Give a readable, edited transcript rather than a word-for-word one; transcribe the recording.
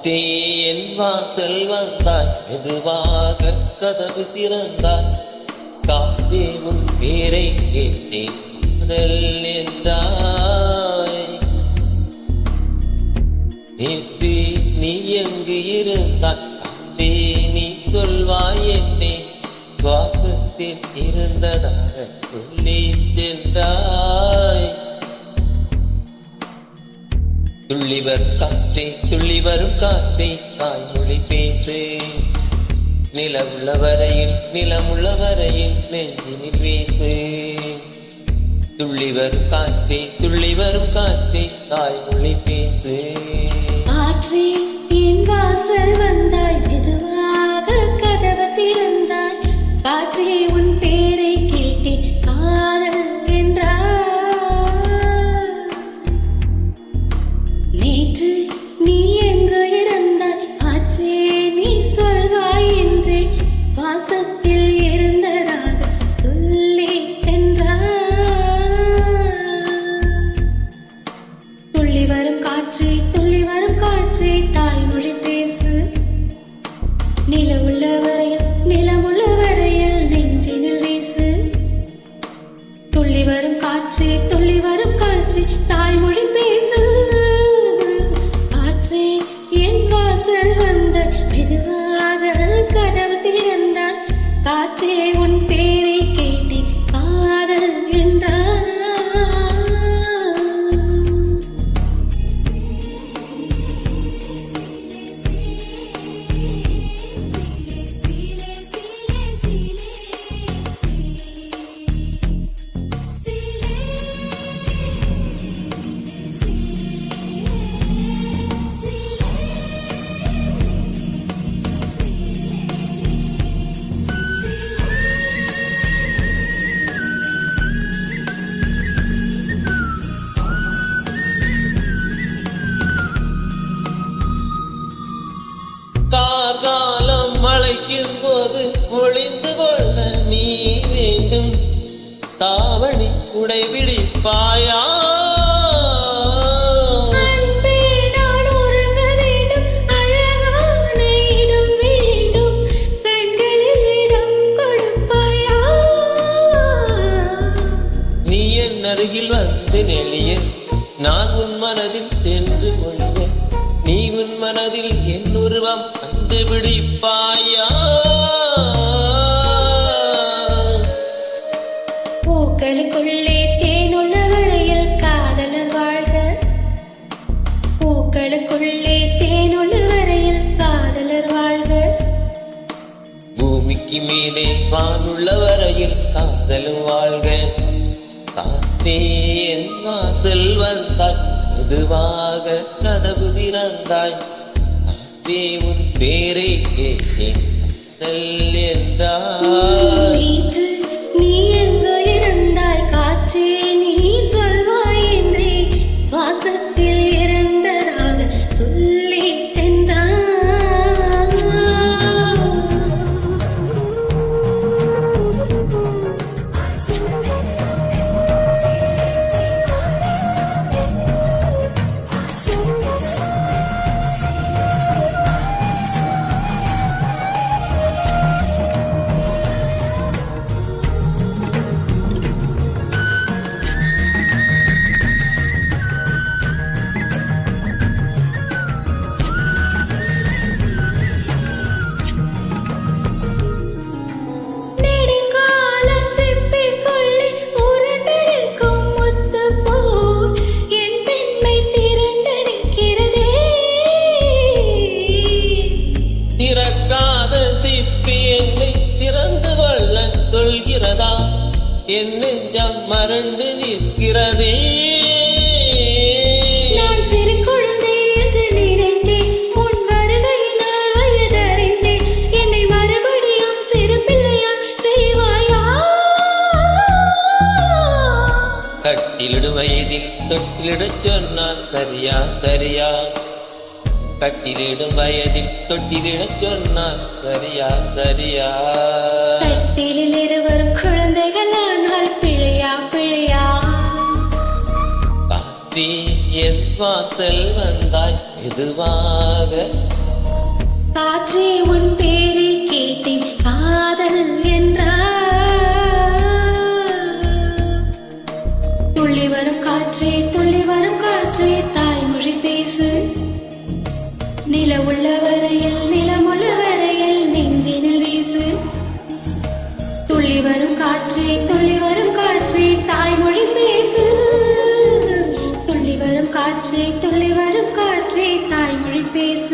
காற்றே என் வாசல் வந்தாய், மெதுவாக கதவு திறந்தாய். காற்றே உன் பேரை கேட்டேன், காதல் என்றாய். நேற்று நீ எங்கு இருந்தாய், காற்றே நீ சொல்வாய் என்னே. சுவாசத்தில் இருந்ததாக சொல்லி சென்றாய். துள்ளிவர் காற்றே துள்ளி வரும் காற்றே, தாய்மொழி பேசு. நிலமுள்ள வரையில் நிலமுள்ள வரையில் நெஞ்சினில் வீசு. துள்ளி வரும் காற்றே துள்ளி வரும் காற்றே, தாய்மொழி பேசு. காற்றே என் வாசல் வந்தாய், மெதுவாக கதவு திறந்தாய். காற்றே உன் பேரை கேட்டேன், காதல் என்றாய். நேற்று நீ எங்கு இருந்தாய், ஆற்றே நீ சொல்வாய் என்றே. சுவாசத்தில் இருந்ததாக சொல்லி சென்றாய். துள்ளி வரும் காற்றே துள்ளி வரும் காற்றே, தாய்மொழி பேசு. நிலமுள்ள வரையில் நிலமுள்ள வரையில் நெஞ்சினில் வீசு. துள்ளி வரும் காற்றே துள்ளி வரும் காற்றே, தாய்மொழி பேசு. காற்றே என் வாசல் வந்த, மெதுவாக கதவு திறந்தாய். காற்றே உன் பேரை கேட்டேன், காதல் என்றாய். கார்காலம் மழைக்கும் போது ஒளிந்து கொள்ள நீ வேண்டும். தாவணி உடைபிடிப்பாயா? அன்பே நான் உறங்க வேண்டும், அழகான இடம் வேண்டும். கண்களில் இடம் கொடுப்பாயா? நீ என் அருகில் வந்து நெளிய, நான் உன் மனதில் சென்று கொள்ள. நீ உன் மனதில் என் உருவம் கண்டுபிடிப்பாயா? பூக்களுக்குள்ளே தேனுள்ள வரையில் காதலர் வாழ்க. பூக்களுக்குள்ளே தேனுள்ள வரையில் காதலர் வாழ்க. பூமிக்கு மேலே வானுள்ள வரையில் காதலும் வாழ்க. காற்றே என் வாசல் வந்தாய், மெதுவாக கதவு திறந்தாய். காற்றே உன் பேரை கேட்டேன், காதல் என்றாய். நேற்று நீ எங்கு இருந்தாய், காற்றே நீ சொல்வாய் என்றே. வாசத்தில் இருந்ததாக சொல்லி சென்றாய். திறக்காத சிப்பி என்னை திறந்து கொள்ள சொல்கிறதா? என் நெஞ்சம் மறந்து நிற்கிறதே. நான் சிறு குழந்தை என்று நினைத்தேன், உன் வருகையினால் வயதறிந்தேன். என்னை மறுபடியும் சிறு பிள்ளையாய் செய்வாயா? கட்டிலிடும் வயதில் தொட்டிலிடச் சொன்னால் சரியா சரியா? கட்டிலிடும் வயதில் தொட்டிலிடச் சொன்னால் சரியா சரியா? கட்டிலில் இருவரும் குழந்தைகளானால் பிழையா பிழையா? காற்றே என் வாசல் வந்தாய், மெதுவாக காற்றே உன் பேரை கேட்டேன் காதல் என்றார். துள்ளி வரும் காற்றே துள்ளி வரும் காற்றே தாய்மொழி பேசு. நிலவுள்ள வரையில் நிலமுள்ள வரையில் நெஞ்சினில் வீசு. துள்ளி வரும் காற்றே துள்ளி வரும் காற்றே தாய்மொழி பேசு. துள்ளி வரும் காற்றே துள்ளி வரும் காற்றே தாய்மொழி பேசு.